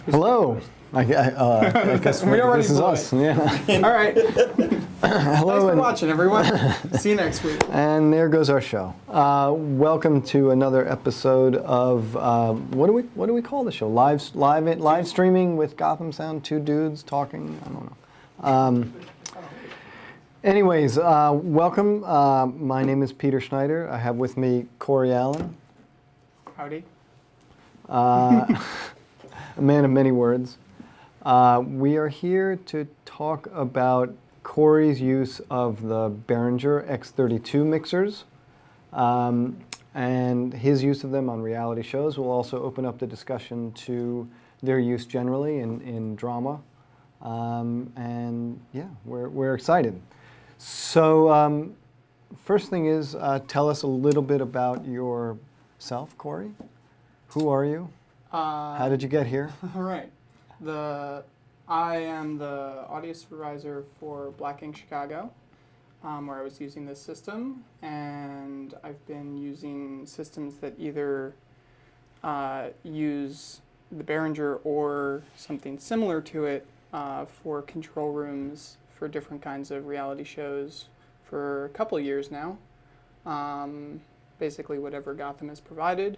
Hello. I guess We already this is blew us. it. Yeah. All right. Hello. Thanks for and, watching, everyone. See you next week. and there goes our show. Welcome to another episode of what do we call the show? Live streaming with Gotham Sound. Two dudes talking. I don't know. Anyways, welcome. My name is Peter Schneider. I have with me Cory Allen. Howdy. A man of many words. We are here to talk about Cory's use of the Behringer X32 mixers and his use of them on reality shows. We'll also open up the discussion to their use generally in drama. And yeah, we're excited. So first thing is, tell us a little bit about yourself, Cory. Who are you? How did you get here? All right. I am the audio supervisor for Black Ink Chicago, where I was using this system, and I've been using systems that either use the Behringer or something similar to it for control rooms for different kinds of reality shows for a couple of years now. Basically whatever Gotham has provided.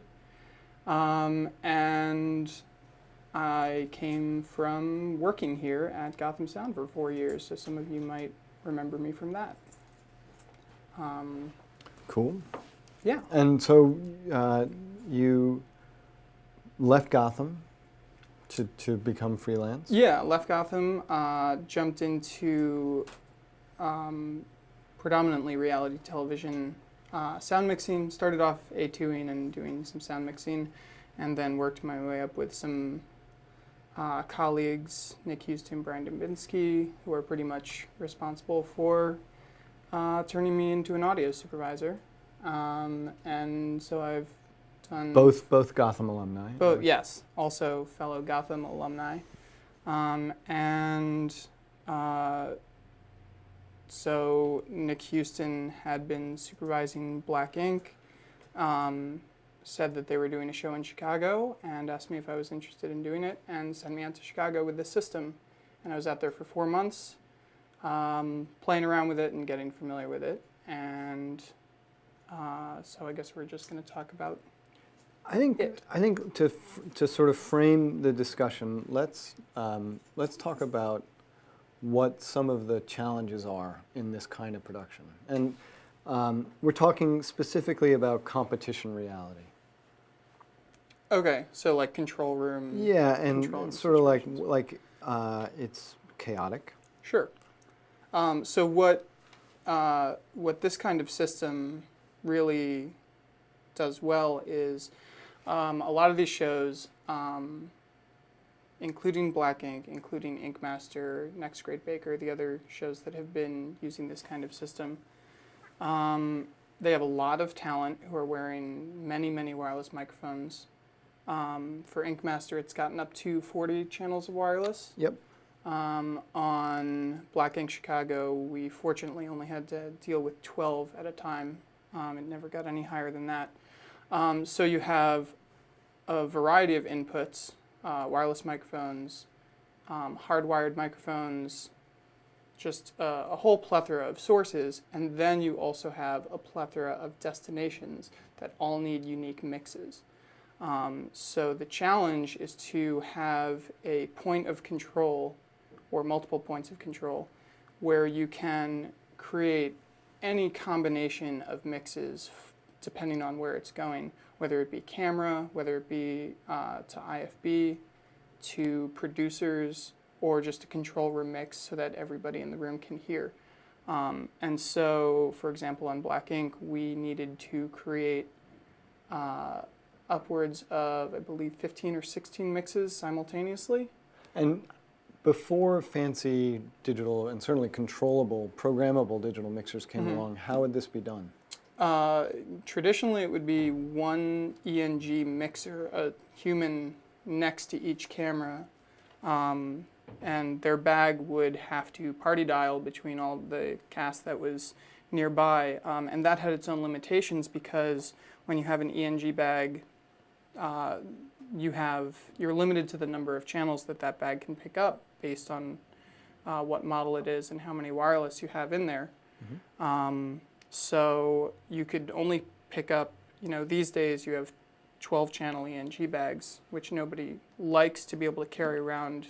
And I came from working here at Gotham Sound for 4 years, so some of you might remember me from that. Cool. Yeah. And so you left Gotham to become freelance? Yeah, left Gotham, jumped into predominantly reality television sound mixing. Started off A2ing and doing some sound mixing, and then worked my way up with some colleagues, Nick Houston, Brandon Binsky, who are pretty much responsible for turning me into an audio supervisor. And so I've done both Gotham alumni. both, yes, also fellow Gotham alumni, so Nick Houston had been supervising Black Ink, said that they were doing a show in Chicago, and asked me if I was interested in doing it, and sent me out to Chicago with this system. And I was out there for 4 months, playing around with it and getting familiar with it. And so I guess we're just going to talk about I think to sort of frame the discussion, let's talk about what some of the challenges are in this kind of production. And we're talking specifically about competition reality. Okay, so like control room. Yeah, and sort of like it's chaotic. Sure. So what this kind of system really does well is a lot of these shows, including Black Ink, including Ink Master, Next Great Baker, the other shows that have been using this kind of system, they have a lot of talent who are wearing many, many wireless microphones. For Ink Master, it's gotten up to 40 channels of wireless. Yep. On Black Ink Chicago, we fortunately only had to deal with 12 at a time. It never got any higher than that. So you have a variety of inputs, wireless microphones, hardwired microphones, just a whole plethora of sources, and then you also have a plethora of destinations that all need unique mixes. So the challenge is to have a point of control or multiple points of control where you can create any combination of mixes depending on where it's going, whether it be camera, whether it be to IFB, to producers, or just a control room mix so that everybody in the room can hear. And so, for example, on Black Ink, we needed to create upwards of, I believe, 15 or 16 mixes simultaneously. And before fancy digital and certainly controllable, programmable digital mixers came along, how would this be done? Traditionally, it would be one ENG mixer, a human next to each camera, and their bag would have to party dial between all the cast that was nearby, and that had its own limitations because when you have an ENG bag, you're limited to the number of channels that bag can pick up based on what model it is and how many wireless you have in there. So you could only pick up, these days you have 12 channel ENG bags, which nobody likes to be able to carry around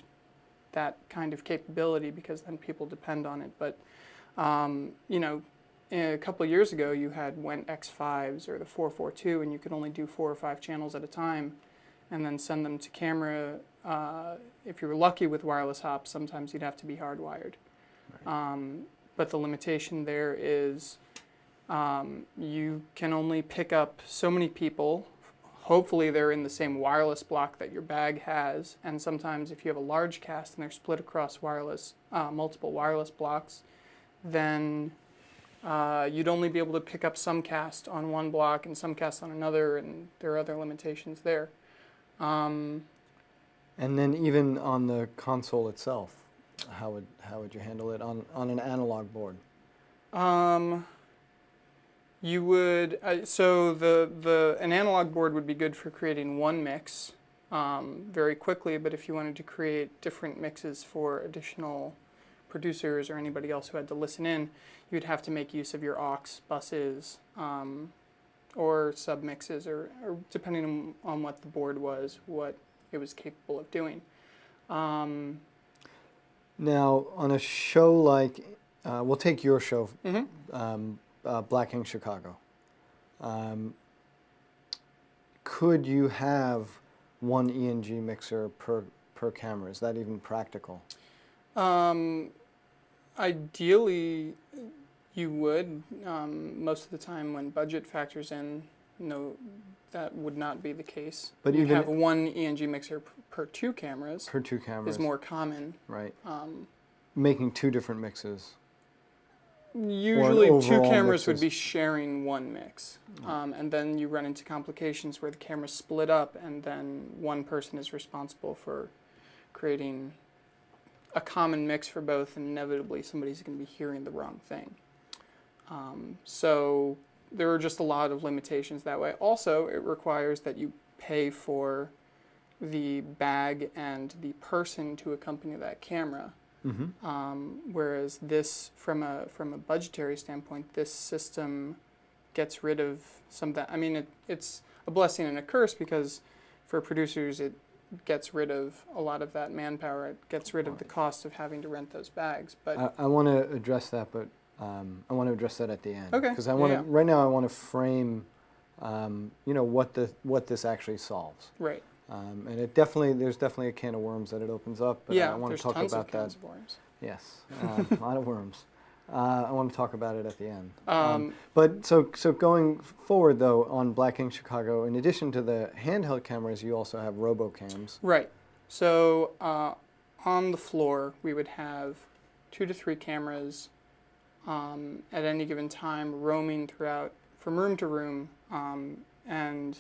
that kind of capability because then people depend on it. But, a couple of years ago you had Went X5s or the 442 and you could only do 4 or 5 channels at a time and then send them to camera. If you were lucky with wireless hops, sometimes you'd have to be hardwired. Right. But the limitation there is you can only pick up so many people. Hopefully they're in the same wireless block that your bag has, and sometimes if you have a large cast and they're split across multiple wireless blocks, then you'd only be able to pick up some cast on one block and some cast on another, and there are other limitations there. And then even on the console itself, how would you handle it on an analog board? You would, so an analog board would be good for creating one mix very quickly, but if you wanted to create different mixes for additional producers or anybody else who had to listen in, you'd have to make use of your aux buses or submixes, or depending on what the board was, what it was capable of doing. Now, on a show like, we'll take your show, Black Ink Chicago. Could you have one ENG mixer per camera? Is that even practical? Ideally, you would. Most of the time when budget factors in, no, that would not be the case. But you have one ENG mixer per 2 cameras. Per 2 cameras. Is more common. Right. Making 2 different mixes. Usually 2 cameras would be sharing one mix, and then you run into complications where the cameras split up and then one person is responsible for creating a common mix for both, and inevitably somebody's going to be hearing the wrong thing. So there are just a lot of limitations that way. Also, it requires that you pay for the bag and the person to accompany that camera. Whereas this, from a budgetary standpoint, this system gets rid of some of that. I mean, it's a blessing and a curse because for producers it gets rid of a lot of that manpower. It gets rid of the cost of having to rent those bags. But I want to address that, but I want to address that at the end. Okay. Because I want to right now I want to frame, what this actually solves. Right. And there's definitely a can of worms that it opens up. But I want to talk about that. Of worms. Yes, a lot of worms. I want to talk about it at the end. But so going forward though, on Black Ink Chicago, in addition to the handheld cameras, you also have Robo Cams. Right. So on the floor, we would have 2 to 3 cameras at any given time, roaming throughout from room to room, and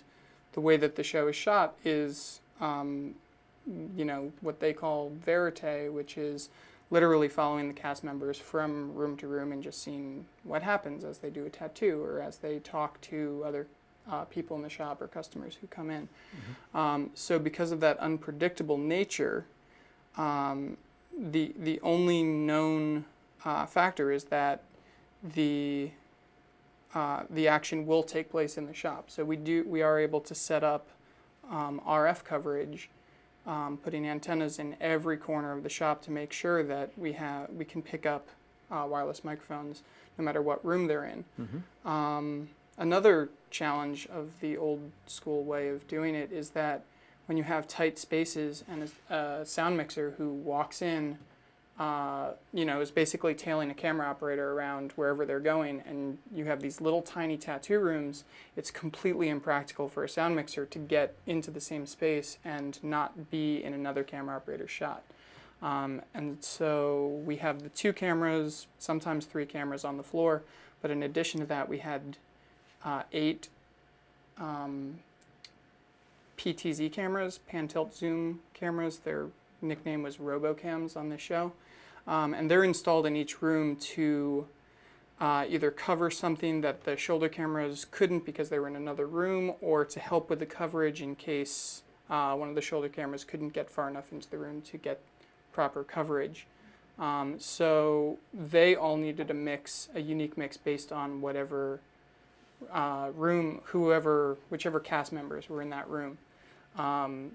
the way that the show is shot is, what they call verite, which is literally following the cast members from room to room and just seeing what happens as they do a tattoo or as they talk to other people in the shop or customers who come in. So because of that unpredictable nature, the only known factor is that the action will take place in the shop. So we are able to set up RF coverage, putting antennas in every corner of the shop to make sure that we can pick up wireless microphones no matter what room they're in. Another challenge of the old school way of doing it is that when you have tight spaces and a sound mixer who walks in, is basically tailing a camera operator around wherever they're going, and you have these little tiny tattoo rooms, it's completely impractical for a sound mixer to get into the same space and not be in another camera operator's shot. And so we have the 2 cameras, sometimes 3 cameras on the floor, but in addition to that we had 8 PTZ cameras, pan tilt zoom cameras. Their nickname was Robo Cams on this show. And they're installed in each room to either cover something that the shoulder cameras couldn't because they were in another room, or to help with the coverage in case One of the shoulder cameras couldn't get far enough into the room to get proper coverage. So they all needed a unique mix based on whatever room, whichever cast members were in that room. The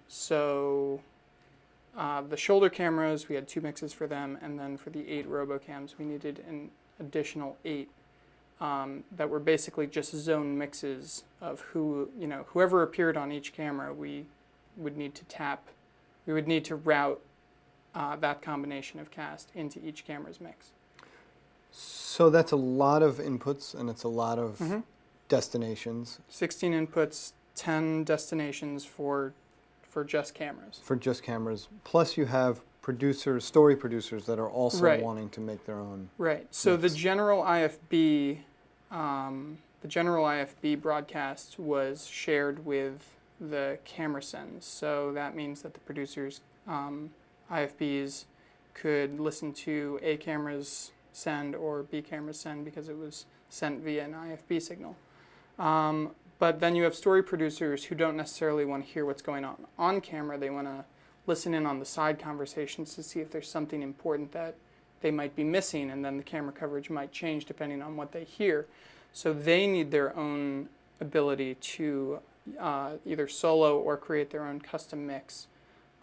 shoulder cameras, we had 2 mixes for them, and then for the 8 Robo Cams, we needed an additional 8 that were basically just zone mixes of whoever appeared on each camera. We would need to route that combination of cast into each camera's mix. So that's a lot of inputs, and it's a lot of destinations. 16 inputs, 10 destinations for just cameras. For just cameras. Plus you have story producers that are also Right. wanting to make their own. Right. So mix. the general IFB broadcast was shared with the camera sends. So that means that the producers, IFBs, could listen to A camera's send or B camera's send because it was sent via an IFB signal. But then you have story producers who don't necessarily want to hear what's going on camera. They want to listen in on the side conversations to see if there's something important that they might be missing, and then the camera coverage might change depending on what they hear. So they need their own ability to either solo or create their own custom mix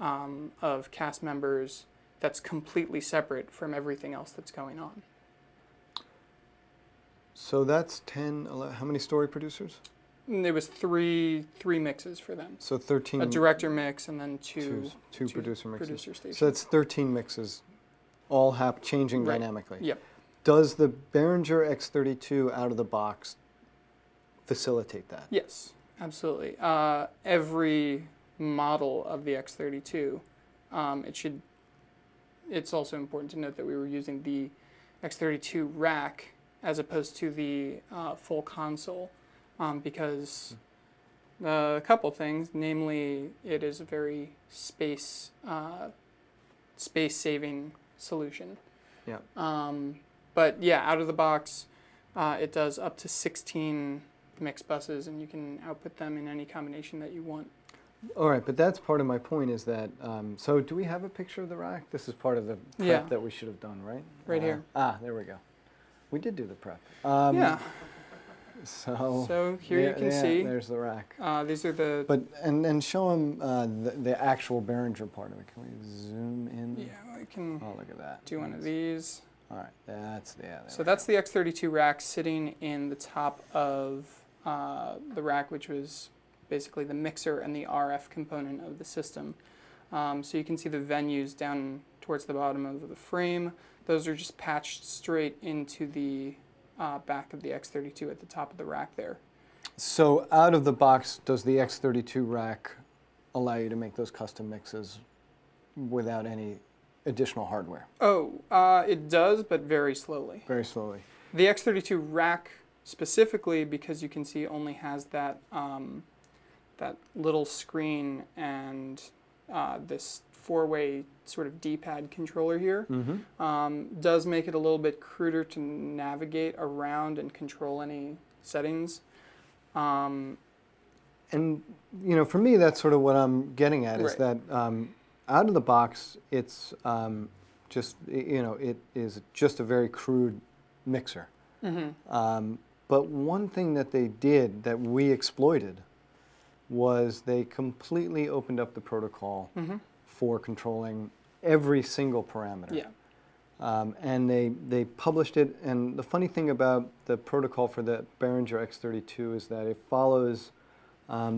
of cast members that's completely separate from everything else that's going on. So that's 10, 11, how many story producers? There was three mixes for them. So 13. A director mix and then two producer mixes. producer stations. So that's 13 mixes, all changing Right. dynamically. Yep. Does the Behringer X32 out of the box facilitate that? Yes, absolutely. Every model of the X32, it's also important to note that we were using the X32 rack as opposed to the full console because a couple things, namely it is a very space-saving solution. Yeah. But yeah, out of the box, it does up to 16 mix buses, and you can output them in any combination that you want. All right, but that's part of my point is that, so do we have a picture of the rack? This is part of the prep Yeah. that we should have done, right? Right here. There we go. We did do the prep. Yeah. So here you can see. There's the rack. These are the. But and show them the actual Behringer part of it. Can we zoom in? Yeah, I can Oh, look at that. do one of these. All right, there So that's the X32 rack sitting in the top of the rack, which was basically the mixer and the RF component of the system. So you can see the venues down towards the bottom of the frame. Those are just patched straight into the back of the X32 at the top of the rack there. So out of the box, does the X32 rack allow you to make those custom mixes without any additional hardware? Oh, it does, but very slowly. Very slowly. The X32 rack specifically, because you can see only has that that little screen and this 4-way sort of D-pad controller here, does make it a little bit cruder to navigate around and control any settings. And for me, that's sort of what I'm getting at is Right. that out of the box, it's just it is just a very crude mixer. But one thing that they did that we exploited was they completely opened up the protocol for controlling every single parameter. Yeah. And they published it. And the funny thing about the protocol for the Behringer X32 is that it follows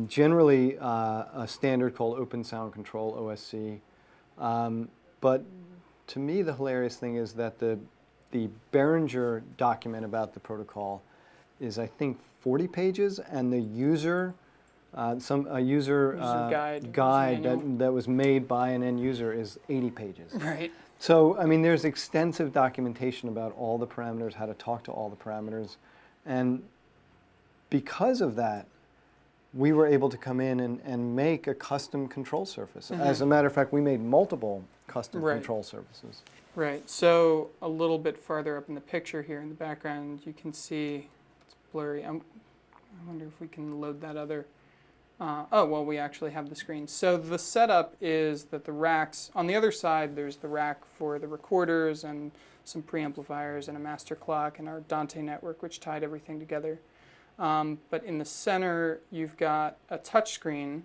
generally a standard called Open Sound Control, OSC. But to me, the hilarious thing is that the Behringer document about the protocol is, I think, 40 pages, and the user guide that was made by an end user is 80 pages. Right. So, I mean, there's extensive documentation about all the parameters, how to talk to all the parameters. And because of that, we were able to come in and make a custom control surface. As a matter of fact, we made multiple custom control surfaces. Right. So a little bit farther up in the picture here in the background, you can see it's blurry. I wonder if we can load that other well, we actually have the screen. So the setup is that the racks, on the other side, there's the rack for the recorders and some preamplifiers and a master clock and our Dante network, which tied everything together. But in the center, you've got a touch screen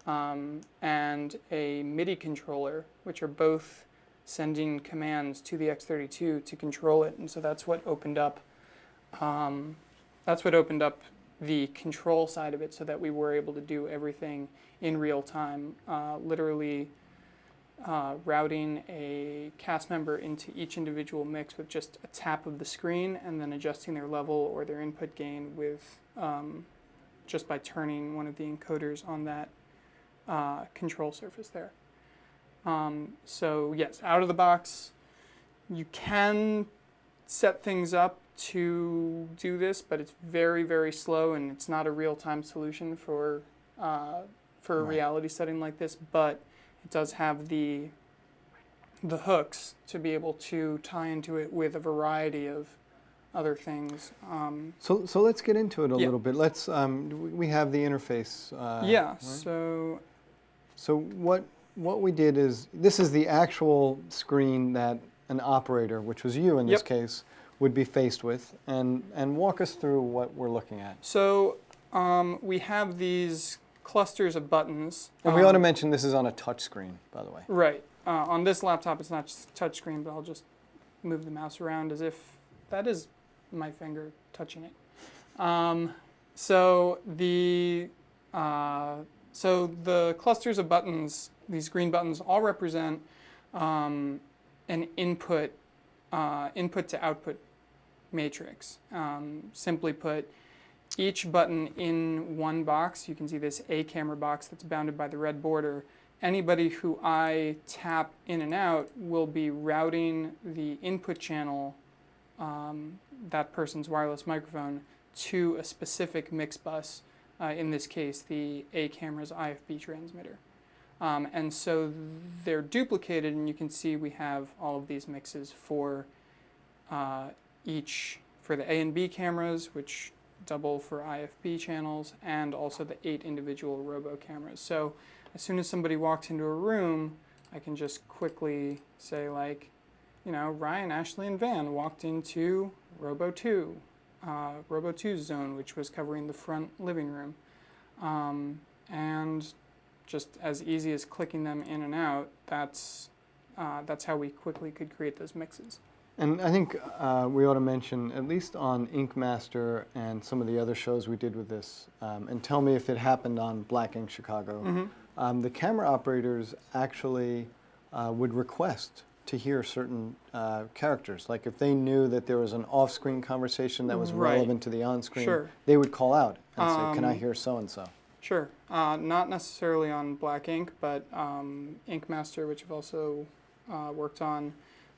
and a MIDI controller, which are both sending commands to the X32 to control it. And so that's what opened up the control side of it, so that we were able to do everything in real time, literally routing a cast member into each individual mix with just a tap of the screen, and then adjusting their level or their input gain with just by turning one of the encoders on that control surface there. So yes, out of the box, you can set things up to do this, but it's very, very slow, and it's not a real-time solution for a reality setting like this. But it does have the hooks to be able to tie into it with a variety of other things. So let's get into it a Yeah. little bit. Let's we have the interface. Yeah. Right? So What we did is, this is the actual screen that an operator, which was you in this Yep. case, would be faced with, and walk us through what we're looking at. So we have these clusters of buttons. And we ought to mention this is on a touch screen, by the way. Right. On this laptop, it's not just touch screen, but I'll just move the mouse around as if that is my finger touching it. So the clusters of buttons, these green buttons, all represent an input to output matrix. Simply put, each button in one box, you can see this A camera box that's bounded by the red border. Anybody who I tap in and out will be routing the input channel, that person's wireless microphone, to a specific mix bus, in this case, the A camera's IFB transmitter. And so they're duplicated, and you can see we have all of these mixes for for the A and B cameras, which double for IFB channels, and also the 8 individual Robo cameras. So as soon as somebody walks into a room, I can just quickly say, like, Ryan, Ashley, and Van walked into Robo 2, Robo 2's zone, which was covering the front living room. And just as easy as clicking them in and out, that's how we quickly could create those mixes. And I think we ought to mention, at least on Ink Master and some of the other shows we did with this, and tell me if it happened on Black Ink Chicago, the camera operators actually would request to hear certain characters. Like if they knew that there was an off-screen conversation that was relevant to the on-screen, Sure. they would call out and say, can I hear so-and-so? Sure. Not necessarily on Black Ink, but Ink Master, which I've also worked on,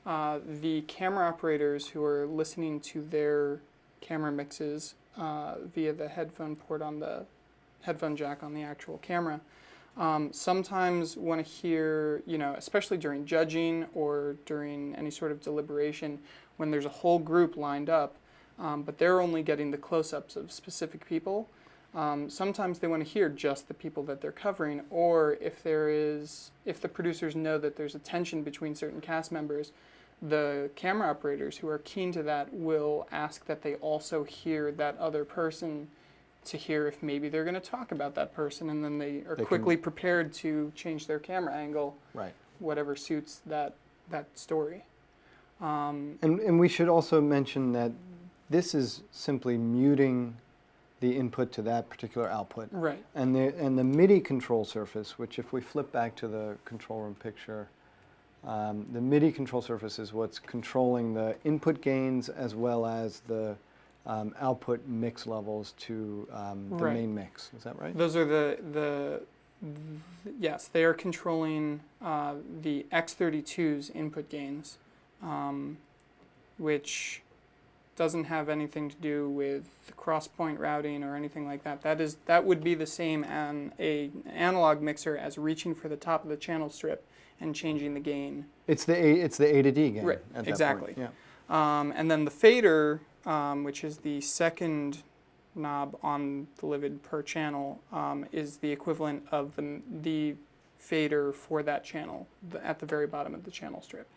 the camera operators who are listening to their camera mixes via the headphone port on the headphone jack on the actual camera, sometimes want to hear, especially during judging or during any sort of deliberation, when there's a whole group lined up, but they're only getting the close-ups of specific people. Sometimes they want to hear just the people that they're covering, or if the producers know that there's a tension between certain cast members, the camera operators who are keen to that will ask that they also hear that other person, to hear if maybe they're going to talk about that person, and then they are quickly prepared to change their camera angle, whatever suits that story. And we should also mention that this is simply muting the input to that particular output. Right. And the MIDI control surface, which if we flip back to the control room picture, the MIDI control surface is what's controlling the input gains as well as the output mix levels to the main mix. Is that right? Those are yes, they are controlling the X32's input gains, which doesn't have anything to do with cross-point routing or anything like that. That would be the same an analog mixer as reaching for the top of the channel strip and changing the gain. It's the A to D gain. Right. At Exactly. that point. Yeah. And then the fader, which is the second knob on the Livid per channel is the equivalent of the fader for that channel at the very bottom of the channel strip.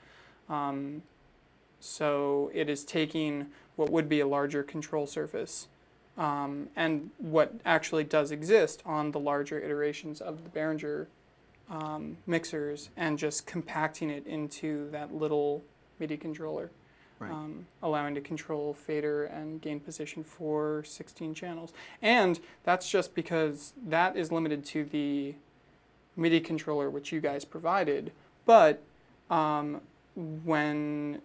So it is taking what would be a larger control surface and what actually does exist on the larger iterations of the Behringer mixers and just compacting it into that little MIDI controller, Right. allowing to control fader and gain position for 16 channels. And that's just because that is limited to the MIDI controller which you guys provided, but when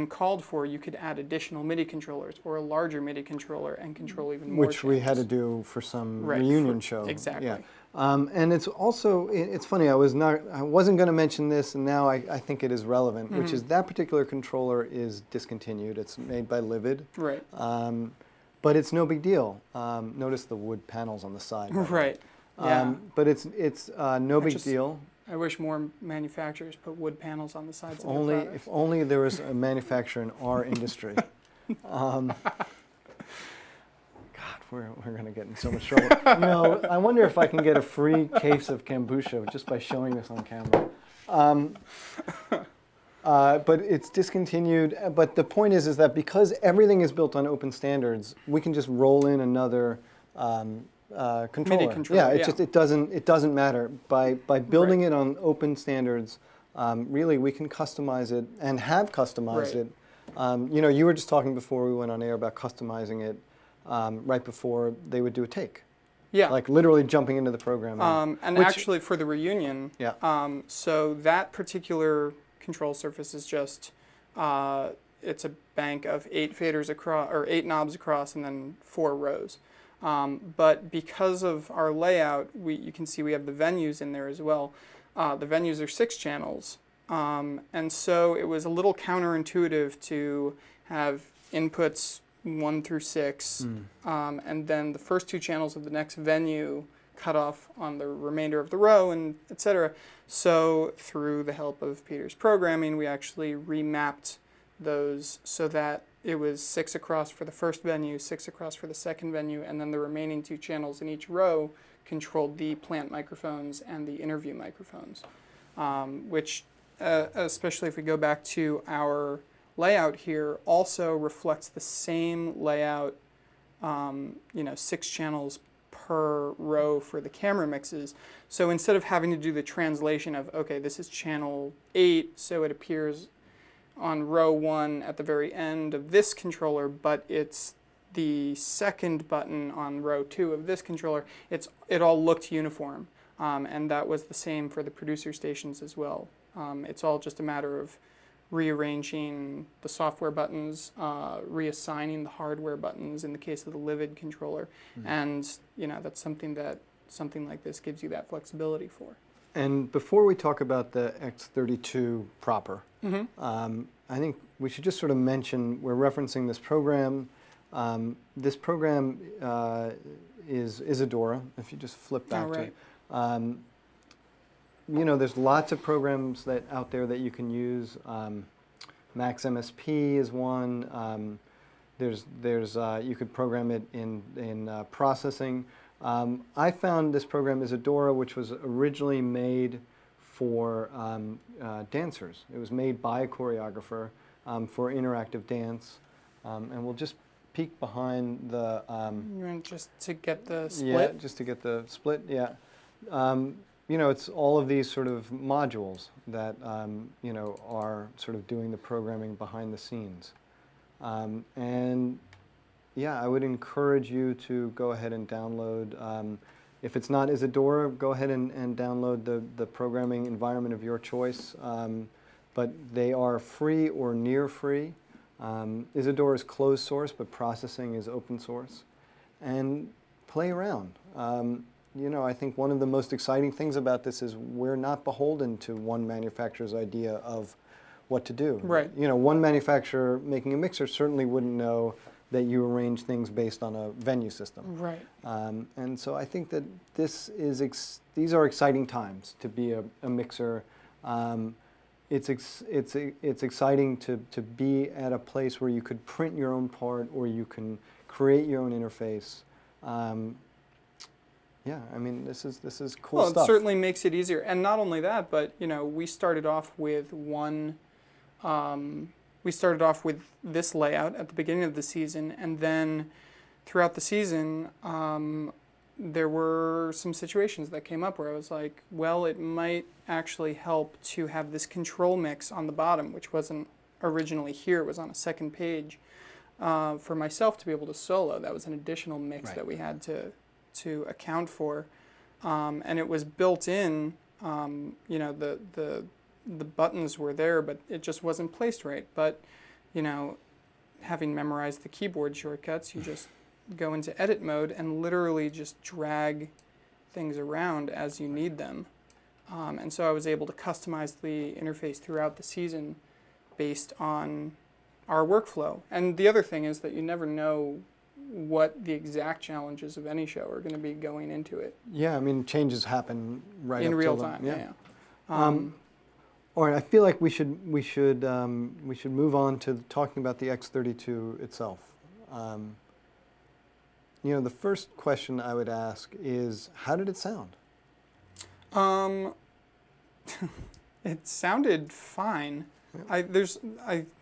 called for, you could add additional MIDI controllers or a larger MIDI controller and control even more Which we had to channels. do for some Right, reunion show. exactly. Yeah. And it's also, it's funny, I wasn't going to mention this, and now I think it is relevant, which is that particular controller is discontinued. It's made by Livid. Right. But it's no big deal. Notice the wood panels on the side. Right. Yeah. But it's no big just- deal. I wish more manufacturers put wood panels on the sides If of their only, products. if only there was a manufacturer in our industry. God, we're going to get in so much trouble. I wonder if I can get a free case of kombucha just by showing this on camera. But it's discontinued. But the point is that because everything is built on open standards, we can just roll in another controller. MIDI controller, Yeah, yeah. it doesn't matter. By building it on open standards, really we can customize it and have customized Right. it. You were just talking before we went on air about customizing it right before they would do a take. Yeah. Like literally jumping into the program. And which- actually for the reunion, Yeah. so that particular control surface is just, it's a bank of 8 faders across, or 8 knobs across, and then 4 rows. But because of our layout, you can see we have the venues in there as well. The venues are 6 channels. And so it was a little counterintuitive to have inputs 1 through 6, and then the first 2 channels of the next venue cut off on the remainder of the row, and etc. So through the help of Peter's programming, we actually remapped those so that it was 6 across for the first venue, 6 across for the second venue, and then the remaining 2 channels in each row controlled the plant microphones and the interview microphones, which, especially if we go back to our layout here, also reflects the same layout, 6 channels per row for the camera mixes. So instead of having to do the translation of, okay, this is channel 8, so it appears on row 1 at the very end of this controller, but it's the second button on row 2 of this controller, it all looked uniform. And that was the same for the producer stations as well. It's all just a matter of rearranging the software buttons, reassigning the hardware buttons in the case of the Livid controller. And that's something like this gives you that flexibility for. And before we talk about the X32 proper, I think we should just sort of mention, we're referencing this program. This program is Isadora, if you just flip back to it. There's lots of programs out there that you can use. Max MSP is one. You could program it in processing. I found this program Isadora, which was originally made for dancers. It was made by a choreographer for interactive dance. And we'll just peek behind the... just to get the split? Yeah, just to get the split, yeah. It's all of these sort of modules that, are sort of doing the programming behind the scenes. And yeah, I would encourage you to go ahead and download. If it's not Isadora, go ahead and download the programming environment of your choice. But they are free or near free. Isadora is closed source, but processing is open source. And play around. I think one of the most exciting things about this is we're not beholden to one manufacturer's idea of what to do. Right. One manufacturer making a mixer certainly wouldn't know that you arrange things based on a venue system. Right. And so I think that these are exciting times to be a mixer. It's exciting to be at a place where you could print your own part, or you can create your own interface. Yeah, I mean, this is cool Well, stuff. it certainly makes it easier. And not only that, but, we started off with we started off with this layout at the beginning of the season, and then throughout the season, there were some situations that came up where I was like, well, it might actually help to have this control mix on the bottom, which wasn't originally here. It was on a second page for myself to be able to solo. That was an additional mix Right. that we had to account for. And it was built in, the buttons were there, but it just wasn't placed right. But, having memorized the keyboard shortcuts, you just go into edit mode and literally just drag things around as you need them. And so I was able to customize the interface throughout the season based on our workflow. And the other thing is that you never know what the exact challenges of any show are going to be going into it. Yeah, I mean, changes happen right in up real till time. then. Yeah. All right, I feel like we should move on to talking about the X32 itself. The first question I would ask is, how did it sound? It sounded fine. Yeah.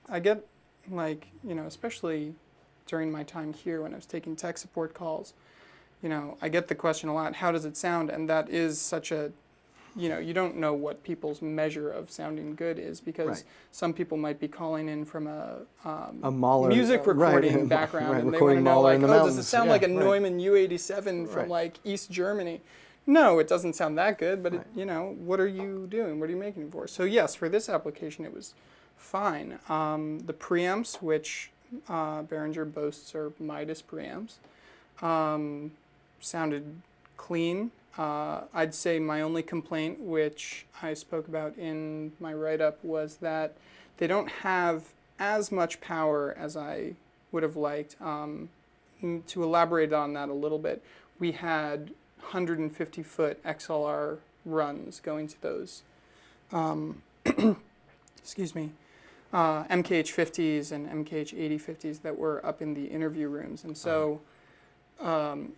I get, like, especially during my time here when I was taking tech support calls, I get the question a lot, how does it sound? And that is such a, you don't know what people's measure of sounding good is, because Right. some people might be calling in from a Mahler, music recording right, background, right, and they want recording to know, Mahler like, in the does it mountains. sound Yeah, like a right. Neumann U87 from Right. like East Germany? No, it doesn't sound that good, but Right. what are you doing? What are you making it for? So yes, for this application, it was fine. The preamps, which Behringer boasts are Midas preamps, sounded clean. I'd say my only complaint, which I spoke about in my write-up, was that they don't have as much power as I would have liked. To elaborate on that a little bit, we had 150-foot XLR runs going to those, excuse me, MKH50s and MKH8050s that were up in the interview rooms. And so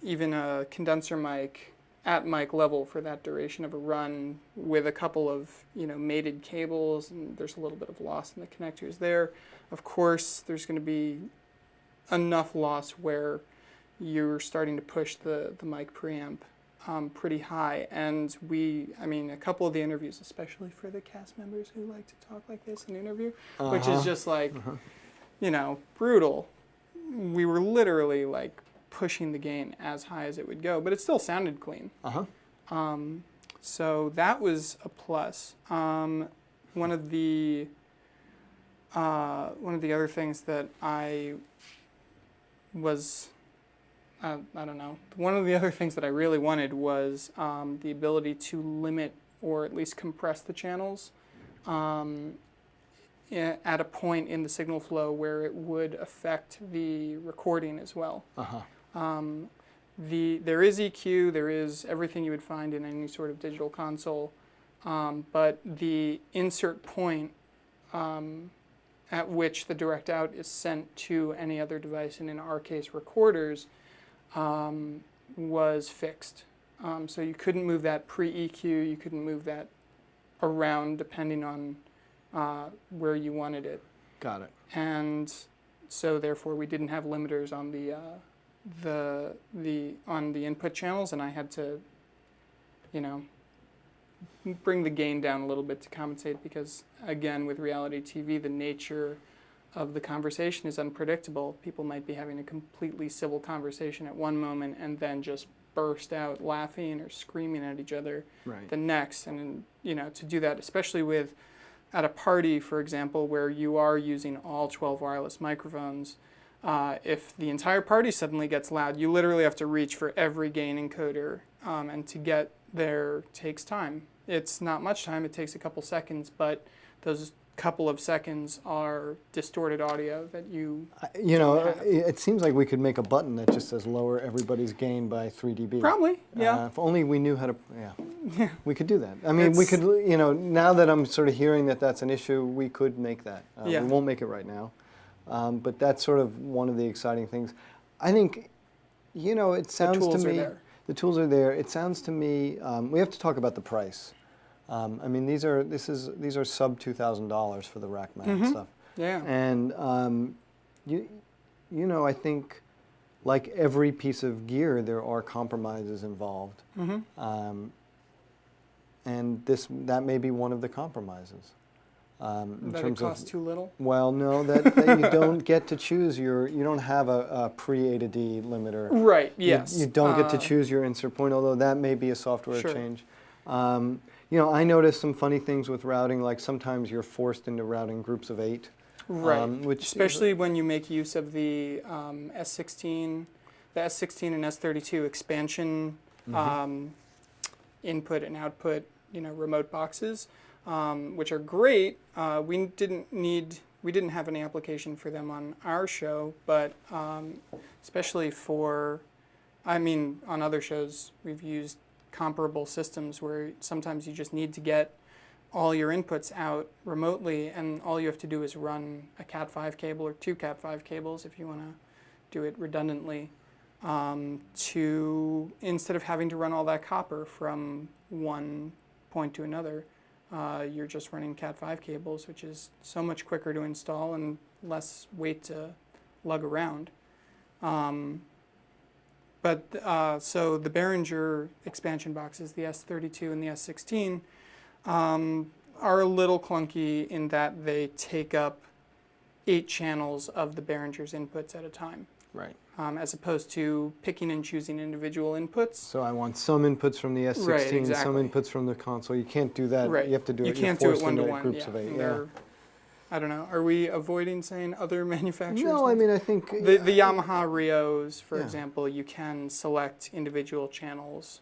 even a condenser mic at mic level for that duration of a run with a couple of mated cables, and there's a little bit of loss in the connectors there. Of course, there's going to be enough loss where you're starting to push the mic preamp pretty high. And a couple of the interviews, especially for the cast members who like to talk like this in interview, which is just like, brutal. We were literally like pushing the gain as high as it would go, but it still sounded clean. So that was a plus. One of the other things that one of the other things that I really wanted was the ability to limit or at least compress the channels at a point in the signal flow where it would affect the recording as well. There is EQ, there is everything you would find in any sort of digital console, but the insert point at which the direct out is sent to any other device, and in our case recorders, was fixed. So you couldn't move that pre-EQ, you couldn't move that around depending on where you wanted it. Got it. And so therefore we didn't have limiters on the input channels, and I had to, bring the gain down a little bit to compensate, because again, with reality TV, the nature of the conversation is unpredictable. People might be having a completely civil conversation at one moment and then just burst out laughing or screaming at each other the next. And to do that, especially at a party, for example, where you are using all 12 wireless microphones, if the entire party suddenly gets loud, you literally have to reach for every gain encoder, and to get there takes time. It's not much time, it takes a couple seconds, but those couple of seconds are distorted audio that you don't have. It seems like we could make a button that just says lower everybody's gain by 3 dB. Probably, yeah. If only we knew how to, we could do that. I mean, we could, now that I'm sort of hearing that that's an issue, we could make that. We won't make it right now. But that's sort of one of the exciting things. I think, it sounds to tools are me, there. the tools are there. It sounds to me, we have to talk about the price. I mean, these are sub $2,000 for the rack mount stuff. Yeah. And I think, like every piece of gear, there are compromises involved. And that may be one of the compromises. In That it terms costs of, too little? well, no, that you don't get to choose you don't have a pre-A to D limiter. Right, yes. You don't get to choose your insert point, although that may be a software Sure. change. I noticed some funny things with routing, like sometimes you're forced into routing groups of 8. Right, Which especially when you make use of the S16 and S32 expansion input and output, remote boxes, which are great. We didn't have any application for them on our show, but especially on other shows, we've used comparable systems where sometimes you just need to get all your inputs out remotely, and all you have to do is run a Cat5 cable or 2 Cat5 cables if you want to do it redundantly, instead of having to run all that copper from one point to another, you're just running Cat5 cables, which is so much quicker to install and less weight to lug around. So the Behringer expansion boxes, the S32 and the S16, are a little clunky in that they take up 8 channels of the Behringer's inputs at a time. Right. As opposed to picking and choosing individual inputs. So I want some inputs from the S16, Right, exactly. some inputs from the console. You can't do that. Right. You have to do it. You can't You're do it forced one to into one. groups of 8. Yeah. I don't know. Are we avoiding saying other manufacturers? No, I mean, I think The Yamaha Rios, for Yeah. example, you can select individual channels.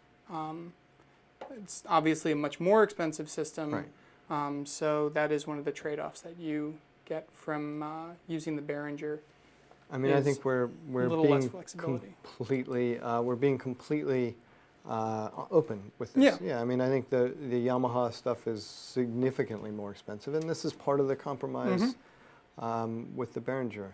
It's obviously a much more expensive system. Right. So that is one of the trade-offs that you get from using the Behringer. I mean, I think we're little less being flexibility. completely open with this. Yeah. I mean, I think the Yamaha stuff is significantly more expensive, and this is part of the compromise with the Behringer.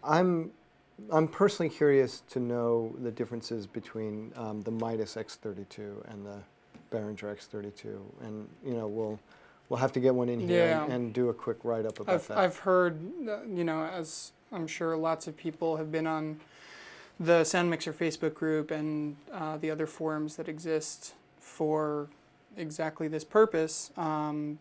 I'm personally curious to know the differences between the Midas X32 and the Behringer X32, and we'll have to get one in here and do a quick write-up about that. I've heard, as I'm sure lots of people have been on the Sound Mixer Facebook group and the other forums that exist for exactly this purpose. When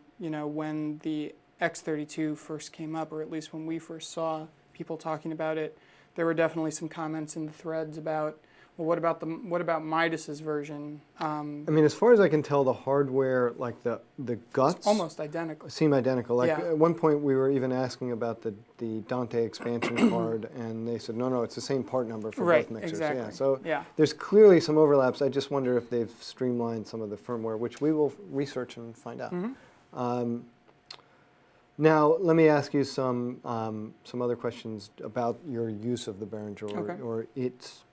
the X32 first came up, or at least when we first saw people talking about it, there were definitely some comments in the threads about, well, what about Midas's version? I mean, as far as I can tell, the hardware, like the guts, Almost identical. seem identical. Like Yeah. at one point, we were even asking about the Dante expansion card, and they said, no, it's the same part number for both mixers. Exactly. Yeah, so Yeah. there's clearly some overlaps. I just wonder if they've streamlined some of the firmware, which we will research and find out. Now, let me ask you some other questions about your use of the Behringer or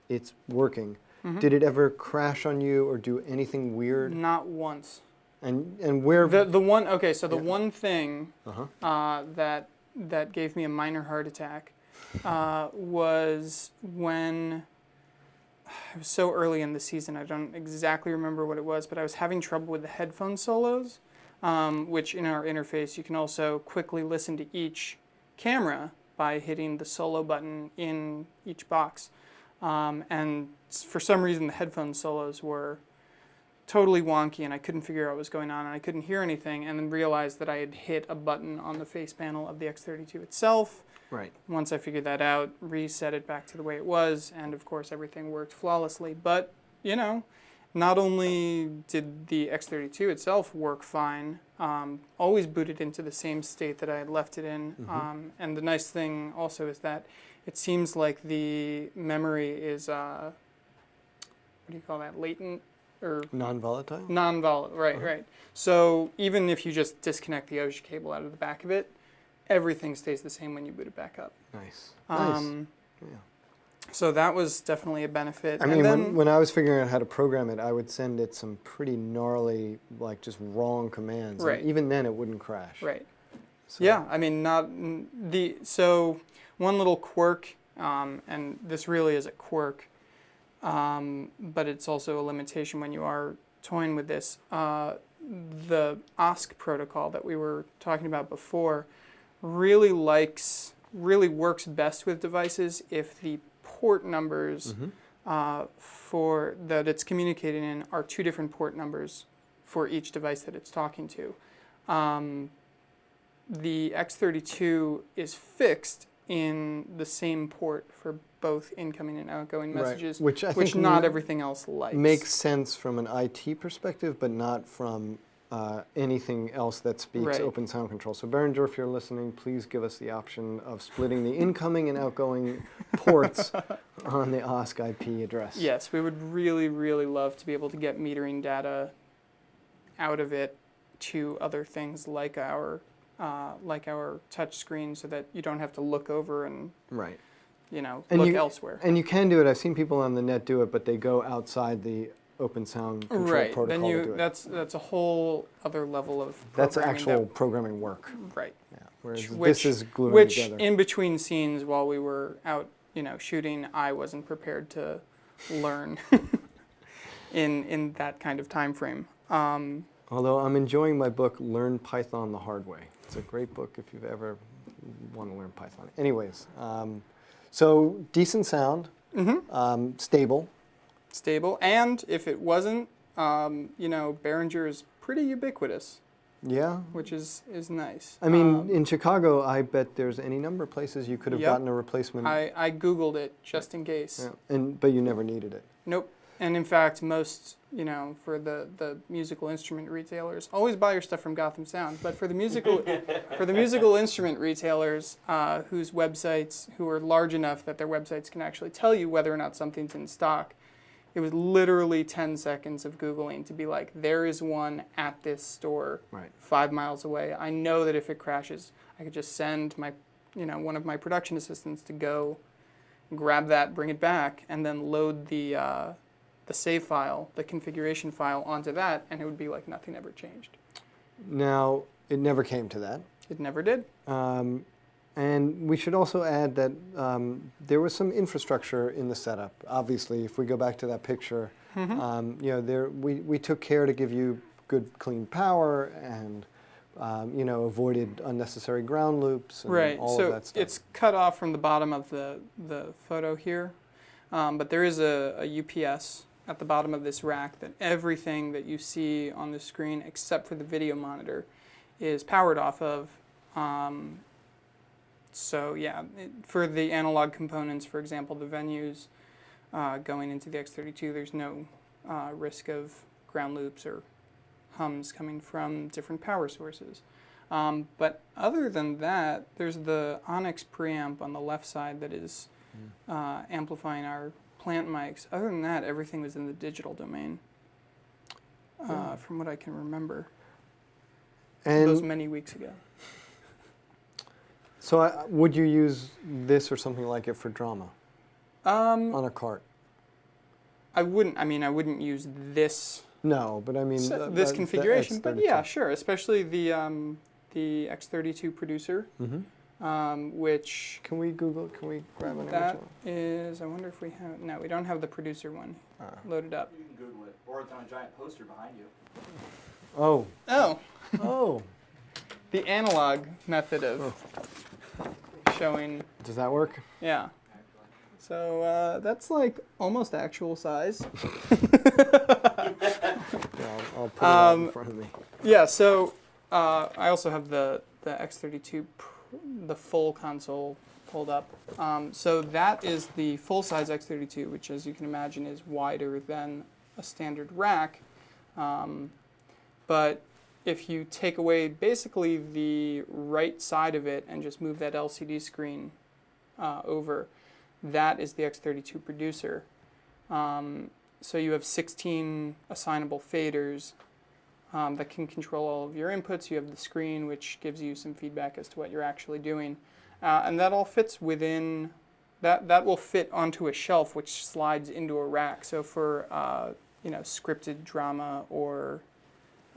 it's working. Did it ever crash on you or do anything weird? Not once. And where? The one thing that gave me a minor heart attack was when it was so early in the season. I don't exactly remember what it was, but I was having trouble with the headphone solos, which in our interface you can also quickly listen to each camera by hitting the solo button in each box. And for some reason the headphone solos were totally wonky and I couldn't figure out what was going on and I couldn't hear anything, and then realized that I had hit a button on the face panel of the X32 itself. Right. Once I figured that out, reset it back to the way it was, and of course everything worked flawlessly. But, not only did the X32 itself work fine, always booted into the same state that I had left it in. And the nice thing also is that it seems like the memory is, what do you call that, latent? Or non-volatile? Non-volatile, right. So even if you just disconnect the OSHA cable out of the back of it, everything stays the same when you boot it back up. Nice. So that was definitely a benefit. I mean, when I was figuring out how to program it, I would send it some pretty gnarly, like just wrong commands. Right. And even then, it wouldn't crash. Right. So. Yeah, I mean, so one little quirk And this really is a quirk, but it's also a limitation when you are toying with this. The OSC protocol that we were talking about before really works best with devices if the port numbers for that it's communicating in are two different port numbers for each device that it's talking to. The X32 is fixed in the same port for both incoming and outgoing messages, which I think not everything else likes. Makes sense from an IT perspective, but not from anything else that speaks open sound control. So Behringer, if you're listening, please give us the option of splitting the incoming and outgoing ports on the OSC IP address. Yes, we would really, really love to be able to get metering data out of it to other things like our touch screen, so that you don't have to look over and look elsewhere. And you can do it. I've seen people on the net do it, but they go outside the open sound control protocol then to do it. That's a whole other level of programming. That's actual programming work. Right. Yeah. Whereas this is gluing together. In between scenes while we were out, shooting, I wasn't prepared to learn in that kind of time frame. Although I'm enjoying my book, Learn Python the Hard Way. It's a great book if you've ever want to learn Python. Anyways, so decent sound, stable. Stable, and if it wasn't, Behringer is pretty ubiquitous. Yeah. Which is nice. I mean, in Chicago, I bet there's any number of places you could have gotten a replacement. I Googled it just in case. Yeah. But you never needed it. Nope. And in fact, most, for the musical instrument retailers, always buy your stuff from Gotham Sound. But for the musical instrument retailers whose websites, who are large enough that their websites can actually tell you whether or not something's in stock, it was literally 10 seconds of Googling to be like, there is one at this store 5 miles away. I know that if it crashes, I could just send my, one of my production assistants to go grab that, bring it back, and then load the save file, the configuration file onto that, and it would be like nothing ever changed. Now, it never came to that. It never did. And we should also add that there was some infrastructure in the setup. Obviously, if we go back to that picture, we took care to give you good, clean power and avoided unnecessary ground loops and all of that stuff. It's cut off from the bottom of the photo here, but there is a UPS at the bottom of this rack that everything that you see on the screen, except for the video monitor, is powered off of. For the analog components, for example, the venues going into the X32, there's no risk of ground loops or hums coming from different power sources. But other than that, there's the Onyx preamp on the left side that is amplifying our plant mics. Other than that, everything was in the digital domain, from what I can remember. And those many weeks ago. So would you use this or something like it for drama on a cart? I wouldn't. I mean, I wouldn't use this. No, but I mean this configuration. But yeah, sure. Especially the X32 Producer, which can we Google? Can we grab an that image? is. I wonder if we have. No, we don't have the Producer one loaded up. You can Google it, or it's on a giant poster behind you. Oh. Oh. Oh. The analog method of showing. Does that work? Yeah. So that's like almost actual size. Yeah, I'll put it out in front of me. Yeah. So I also have the X32, the full console pulled up. So that is the full-size X32, which, as you can imagine, is wider than a standard rack. But if you take away basically the right side of it and just move that LCD screen over, that is the X32 Producer. So you have 16 assignable faders that can control all of your inputs. You have the screen, which gives you some feedback as to what you're actually doing. And that all fits within, that will fit onto a shelf, which slides into a rack. So for scripted drama or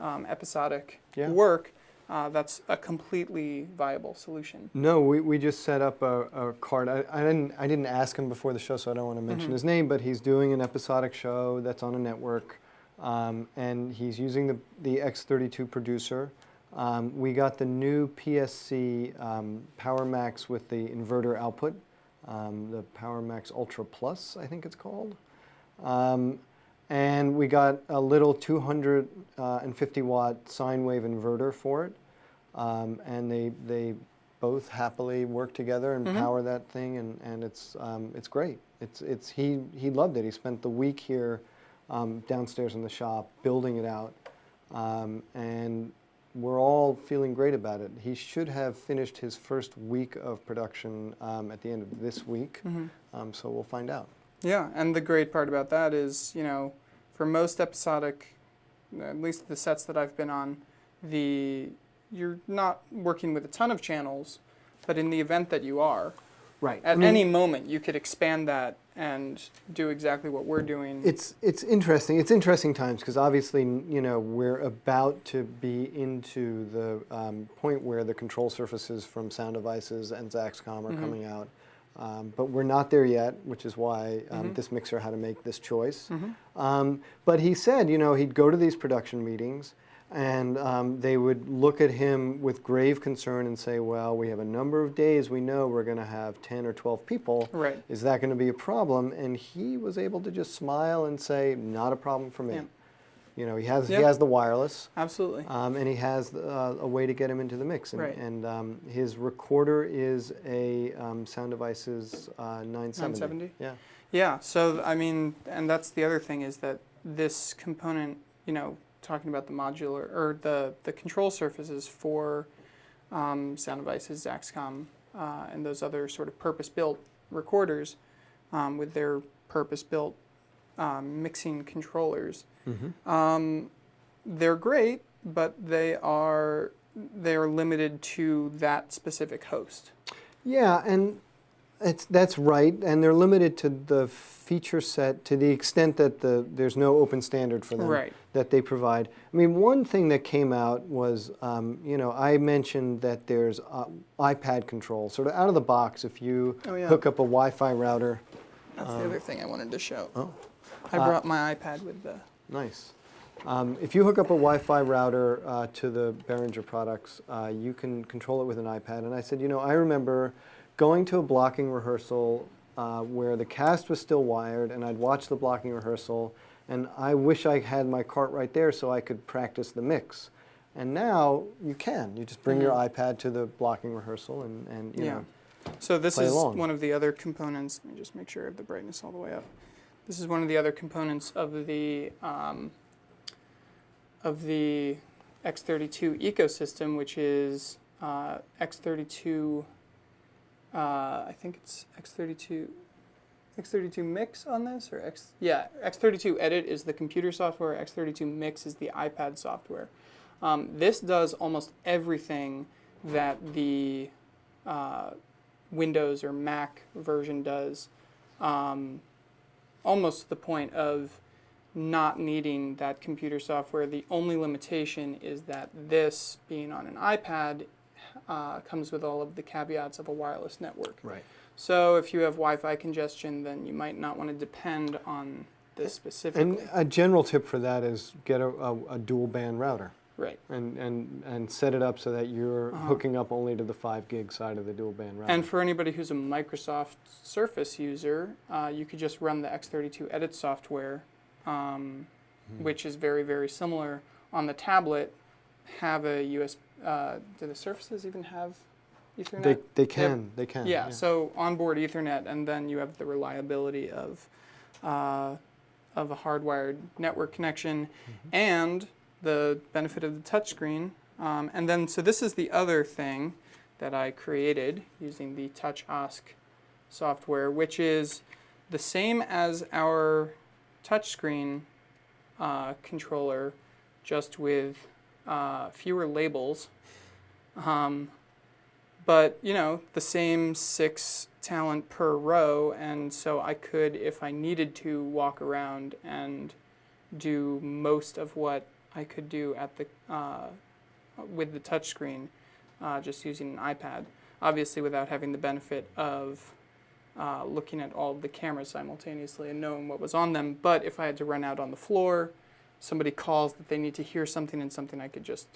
episodic work, that's a completely viable solution. No, we just set up a card. I didn't ask him before the show, so I don't want to mention his name, but he's doing an episodic show that's on a network, and he's using the X32 Producer. We got the new PSC Power Max with the inverter output, the Power Max Ultra Plus, I think it's called. And we got a little 250 watt sine wave inverter for it. And they both happily work together and power that thing, and it's great. He loved it. He spent the week here downstairs in the shop building it out, and we're all feeling great about it. He should have finished his first week of production at the end of this week, so we'll find out. Yeah, and the great part about that is, you know, for most episodic, at least the sets that I've been on, you're not working with a ton of channels, but in the event that you are, Right. at any moment you could expand that and do exactly what we're doing. It's interesting. It's interesting times because obviously, you know, we're about to be into the point where the control surfaces from Sound Devices and Zaxcom are coming out. But we're not there yet, which is why this mixer had to make this choice. But he said, you know, he'd go to these production meetings, and they would look at him with grave concern and say, well, we have a number of days we know we're going to have 10 or 12 people. Right. Is that going to be a problem? And he was able to just smile and say, not a problem for me. Yeah. You know, he has the wireless. Absolutely. And he has a way to get him into the mix. And, Right. and his recorder is a Sound Devices 970. 970? Yeah. Yeah, so I mean, and that's the other thing is that this component, you know, talking about the modular or the control surfaces for Sound Devices, Zaxcom, and those other sort of purpose-built recorders with their purpose-built mixing controllers. They're great, but they are limited to that specific host. Yeah, and that's right, and they're limited to the feature set to the extent that there's no open standard for them Right. that they provide. I mean, one thing that came out was, you know, I mentioned that there's iPad control, sort of out of the box if you hook up a Wi-Fi router. That's the other thing I wanted to show. Oh. I brought my iPad with the... Nice. If you hook up a Wi-Fi router to the Behringer products, you can control it with an iPad. And I said, you know, I remember going to a blocking rehearsal where the cast was still wired, and I'd watch the blocking rehearsal, and I wish I had my cart right there so I could practice the mix. And now you can. You just bring your iPad to the blocking rehearsal and you know. So this play is along. one of the other components. Let me just make sure I have the brightness all the way up. This is one of the other components of the X32 ecosystem, which is X32. I think it's X32 Mix on this, or X32 Edit is the computer software. X32 Mix is the iPad software. This does almost everything that the Windows or Mac version does, almost to the point of not needing that computer software. The only limitation is that this, being on an iPad, comes with all of the caveats of a wireless network. Right. So if you have Wi-Fi congestion, then you might not want to depend on this specifically. And a general tip for that is get a dual band router. Right. And set it up so that you're hooking up only to the 5 gig side of the dual band router. And for anybody who's a Microsoft Surface user, you could just run the X32 Edit software, which is very, very similar on the tablet. Have a USB. Do the Surfaces even have Ethernet? They can. Yeah, so onboard Ethernet, and then you have the reliability of a hardwired network connection, and the benefit of the touchscreen. And then, so this is the other thing that I created using the TouchOSC software, which is the same as our touchscreen controller, just with fewer labels. But, you know, the same 6 talent per row, and so I could, if I needed to, walk around and do most of what I could do at the with the touchscreen, just using an iPad. Obviously, without having the benefit of looking at all of the cameras simultaneously and knowing what was on them. But if I had to run out on the floor, somebody calls that they need to hear something and something, I could just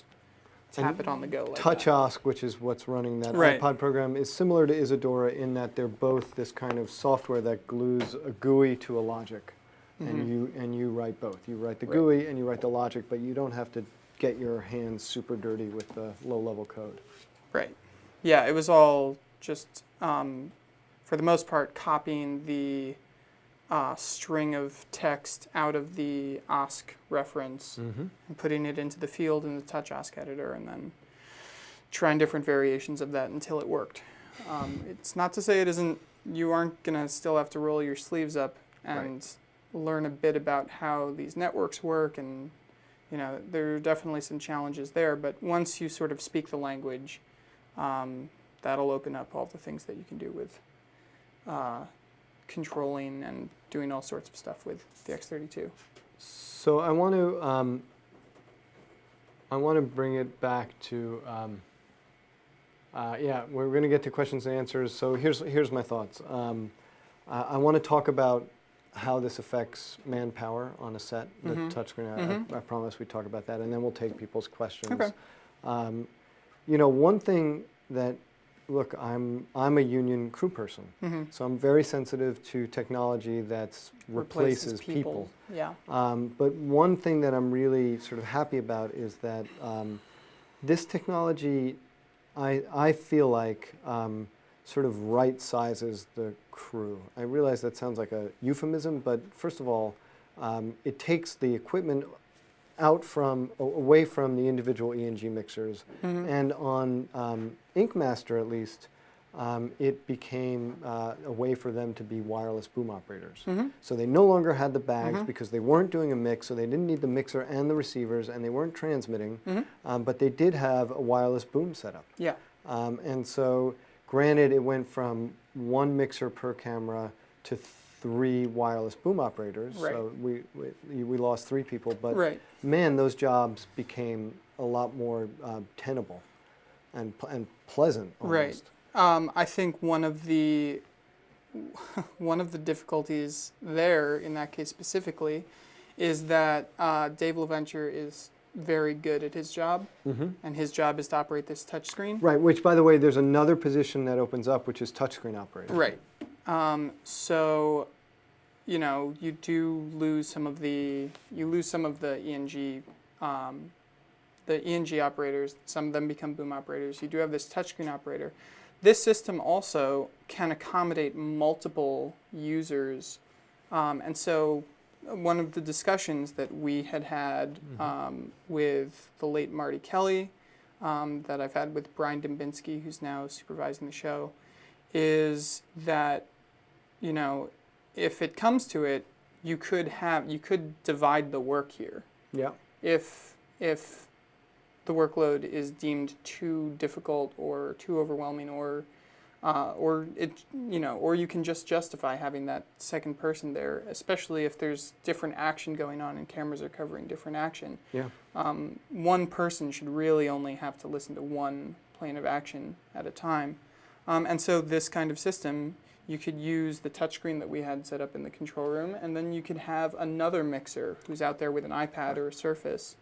tap it on the go like Touch that. Ask, which is what's running that Right. iPod program, is similar to Isadora in that they're both this kind of software that glues a GUI to a logic, and you write both. You write the Right. GUI and you write the logic, but you don't have to get your hands super dirty with the low-level code. Right. Yeah, it was all just, for the most part, copying the string of text out of the ask reference and putting it into the field in the Touch Ask editor, and then trying different variations of that until it worked. It's not to say it isn't, you aren't going to still have to roll your sleeves up and learn a bit about how these networks work, and there are definitely some challenges there, but once you sort of speak the language, that'll open up all the things that you can do with controlling and doing all sorts of stuff with the X32. So I want to bring it back to we're going to get to questions and answers. So here's my thoughts. I want to talk about how this affects manpower on a set, the touchscreen. I promise we talk about that, and then we'll take people's questions. Okay. One thing that, look, I'm a union crew person, so I'm very sensitive to technology that replaces people. Yeah. But one thing that I'm really sort of happy about is that this technology, I feel like, sort of right sizes the crew. I realize that sounds like a euphemism, but first of all, it takes the equipment away from the individual E&G mixers, and on Inkmaster at least, it became a way for them to be wireless boom operators. So they no longer had the bags because they weren't doing a mix, so they didn't need the mixer and the receivers, and they weren't transmitting, but they did have a wireless boom setup. Yeah. And so, granted, it went from one mixer per camera to 3 wireless boom operators, Right. so we lost 3 people, but Right. man, those jobs became a lot more tenable and pleasant almost. Right. I think one of the difficulties there, in that case specifically, is that Dave LaVenture is very good at his job, and his job is to operate this touchscreen. Right, which, by the way, there's another position that opens up, which is touchscreen operator. Right. So, you do lose some of the ENG, the ENG operators. Some of them become boom operators. You do have this touchscreen operator. This system also can accommodate multiple users, and so one of the discussions that we had with the late Marty Kelly, that I've had with Brian Dembinski, who's now supervising the show, is that, if it comes to it, you could divide the work here. Yeah. If the workload is deemed too difficult or too overwhelming, or you can just justify having that second person there, especially if there's different action going on and cameras are covering different action. Yeah. One person should really only have to listen to one plane of action at a time. And so this kind of system, you could use the touchscreen that we had set up in the control room, and then you could have another mixer who's out there with an iPad or a Surface,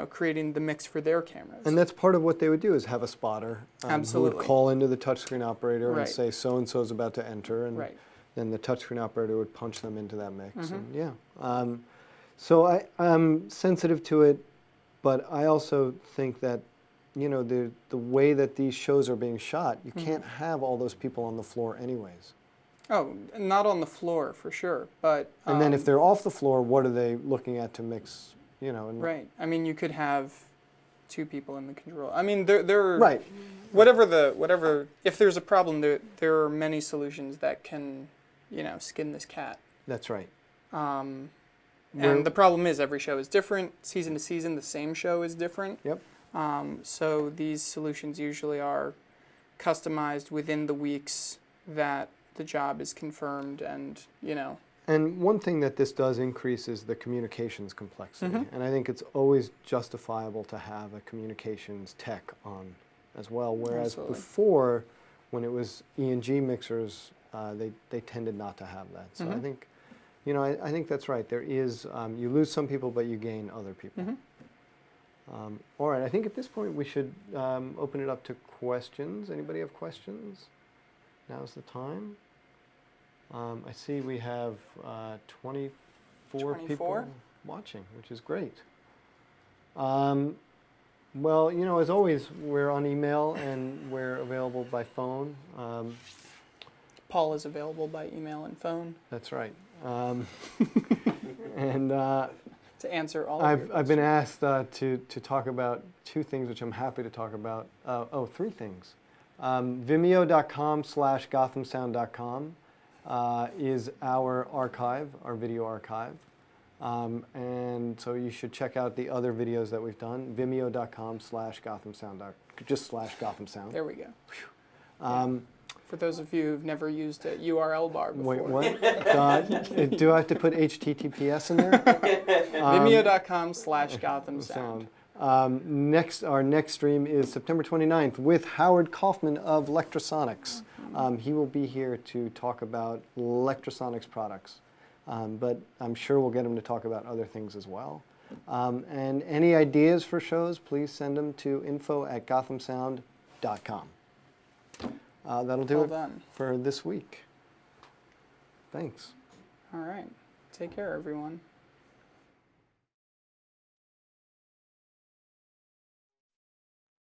creating the mix for their cameras. And that's part of what they would do, is have a spotter who Absolutely. would call into the touchscreen operator Right. and say so-and-so's about to enter, and Right. then the touchscreen operator would punch them into that mix. And yeah. So I'm sensitive to it, but I also think that, the way that these shows are being shot, you can't have all those people on the floor anyways. Oh, not on the floor for sure, but And then if they're off the floor, what are they looking at to mix, and right. I mean, you could have 2 people in the control. I mean, there are Right. whatever. If there's a problem, there are many solutions that can, skin this cat. That's right. And We're- the problem is every show is different. Season to season, the same show is different. Yep. So these solutions usually are customized within the weeks that the job is confirmed, and And one thing that this does increase is the communications complexity. Mhm. And I think it's always justifiable to have a communications tech on as well. Whereas Absolutely. before, when it was E&G mixers, they tended not to have that. So I Mhm. think, I think that's right. There is, you lose some people, but you gain other people. Mhm. All right, I think at this point we should open it up to questions. Anybody have questions? Now's the time. I see we have 24 people 24? watching, which is great. Well, as always, we're on email and we're available by phone. Paul is available by email and phone That's right. And to answer all of your I've been asked to talk about two things, which I'm happy to talk about. Three things. Vimeo.com/gothamsound.com is our archive, our video archive. And so you should check out the other videos that we've done. Vimeo.com/gothamsound, just /gothamsound. There we go. Um, For those of you who've never used a URL bar before. Wait, what? Do I have to put HTTPS in there? Vimeo.com/gothamsound. Our next stream is September 29th with Howard Kaufman of Electrosonics. He will be here to talk about Electrosonics products, but I'm sure we'll get him to talk about other things as well. And any ideas for shows, please send them to info@gothamsound.com. That'll do Well it done. for this week. Thanks. All right. Take care, everyone.